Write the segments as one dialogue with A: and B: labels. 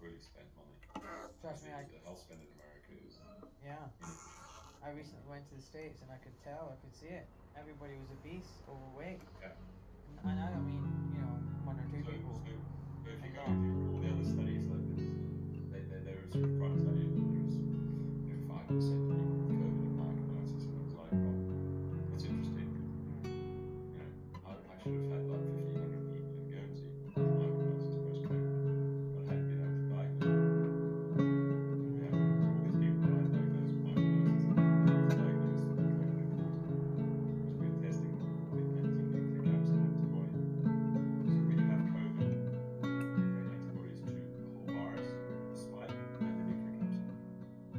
A: fully spent money.
B: Trust me,
A: The health spend in America is
B: yeah.
A: inefficient.
B: I recently went to the States and I could tell, I could see it. Everybody was obese, overweight.
A: Yeah.
B: And I don't mean, one or two people,
A: So if
B: a
A: you go
B: lot.
A: into all the other studies, like they were sort of trying to tell you that there was 5% of people with COVID and myocarditis, and it was like, well, that's interesting, but I should have had like 1,500 people in Guernsey with myocarditis post-COVID, but I hadn't been able to diagnose them. We have so all these people that I diagnosed with myocarditis, I was diagnosed with COVID important because we were testing them for the anti-nuclear capsid antibody. So when you have COVID, you create antibodies to the whole virus, the spike, and the nuclear capsid.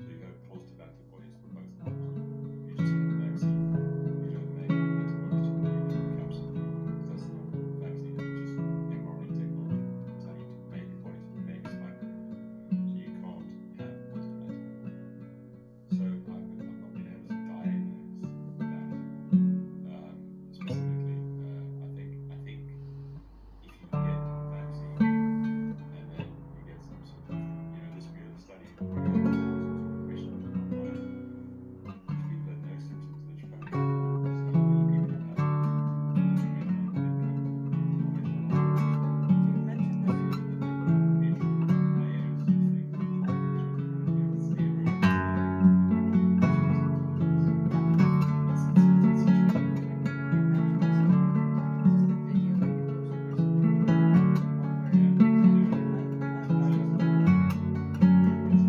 A: So you have positive antibodies for both of those. If you just get the vaccine, you don't make antibodies to the nuclear capsid because that's not a vaccine, it's just mRNA technology. It's how you make your body to make a spike protein. So you can't have positive antibodies. So I've not been able to diagnose that specifically. I think if you get the vaccine and then you get some sort of, this study regarding was sort of questioned online. If people had no symptoms, they're trying to see how many people have the real might get COVID or measure how many people
B: So you mentioned
A: the mutual layers of things on top of each other, right? You have zero negative and one positive numbers. It's such a cool thing.
B: you mentioned this quite a few times. Is this the video that you posted recently on Twitter? One where
A: Yeah,
B: essentially
A: yeah.
B: live
A: So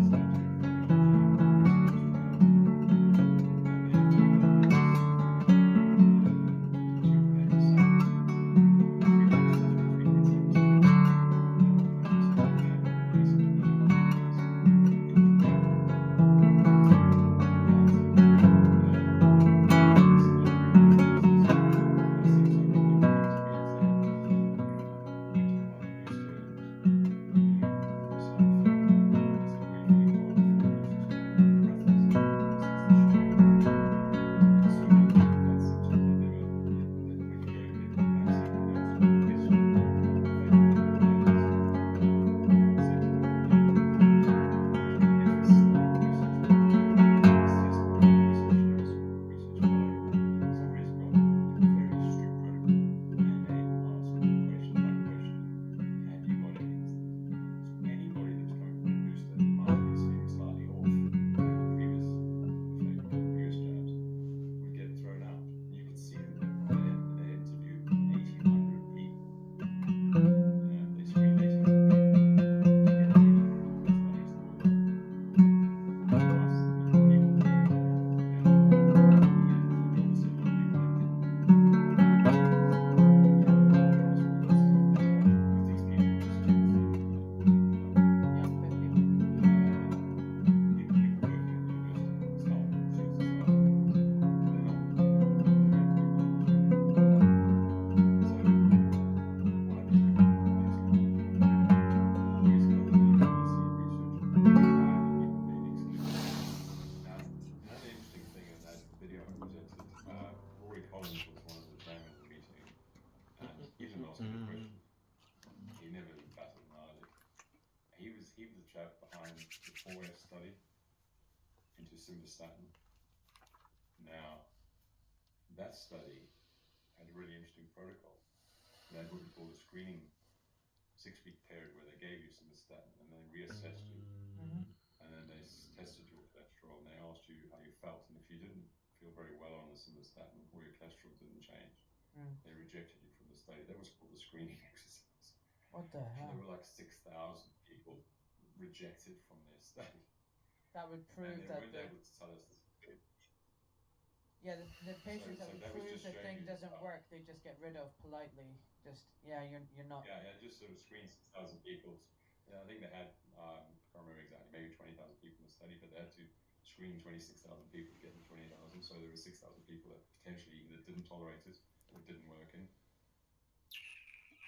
B: guys.
A: the European Society of Cardiology sponsored that, and they found that there was 2.8%, 3.7% and 1.8% had asymptomatic disease. But this other statistic where 600 people came to me and said, we're talking about the boosters, the side effect. I said, were you feeling well before the boosters? Were you breathless? He says the shadow effect. And so many people had symptoms that that when you go and get the vaccine, they don't sort of question the fact that they've got layers of symptoms that they don't diagnose. So when you get to a study research project, this testimony of a research fellow, somebody's got a very strict protocol and they ask question by question, have you got any of these things? So anybody that was coming from a booster that might have been feeling slightly off from the previous jabs would get thrown out. And you could see that they interviewed 1,800 people. They screened 1,800 people to get data from multiple studies the world over, plus the number of people that were not. And in the end, there were obviously a lot of people that didn't have any of these things.
B: Yeah.
A: And they asked, well, what's the margin? Because these people just didn't think like
B: Yeah, fit people.
A: people working at the university, staff, students and staff. So they're not, again, people that are not fit. So why these people didn't exclude them? Here's another little piece of research on why are people being excluded. Now, another interesting thing in that video I presented, Rory Collins was one of the chairmen of the meeting, and he didn't ask any questions. He never even batted an eyelid. He was the chap behind the 4S study into simvastatin. Now, that study had a really interesting protocol. They had what we call a screening 6-week period where they gave you simvastatin and then reassessed you. And then they tested your cholesterol and they asked you how you felt. And if you didn't feel very well on the simvastatin or your cholesterol didn't change, they rejected you from the study. That was called the screening exercise.
B: What the
A: And
B: hell?
A: there were like 6,000 people rejected from their study.
B: That would
A: And
B: prove
A: they
B: that
A: weren't able to tell us this.
B: the patients
A: So
B: that would
A: that was
B: prove
A: just
B: the
A: showing
B: thing
A: you
B: doesn't work, they just get rid of politely. Just you're not.
A: Yeah, just sort of screen 6,000 people. I think they had, I can't remember exactly, maybe 20,000 people in the study, but they had to screen 26,000 people to get the 20,000. So there were 6,000 people that potentially either didn't tolerate it or didn't work in.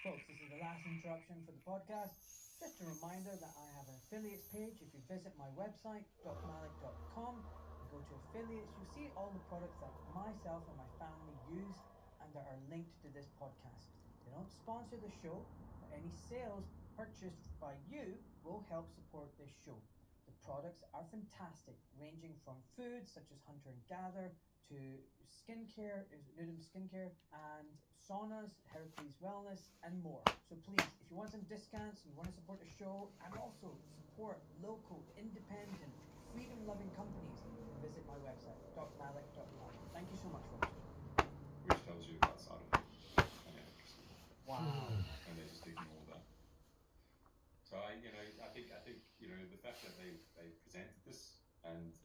B: Folks, this is the last interruption for the podcast. Just a reminder that I have an affiliates page. If you visit my website, drmalik.com, and go to affiliates, you see all the products that myself and my family use and that are linked to this podcast. They don't sponsor the show, but any sales purchased by you will help support this show. The products are fantastic, ranging from foods such as Hunter and Gather to skincare, Nudum skincare, and saunas, Heracles Wellness, and more. So please, if you want some discounts and you want to support the show and also support local, independent, freedom-loving companies, visit my website, drmalik.com. Thank you so much, folks.
A: Which tells you that side of it. And electricity.
B: Wow.
A: And they just ignore that. So I think the fact that they presented this and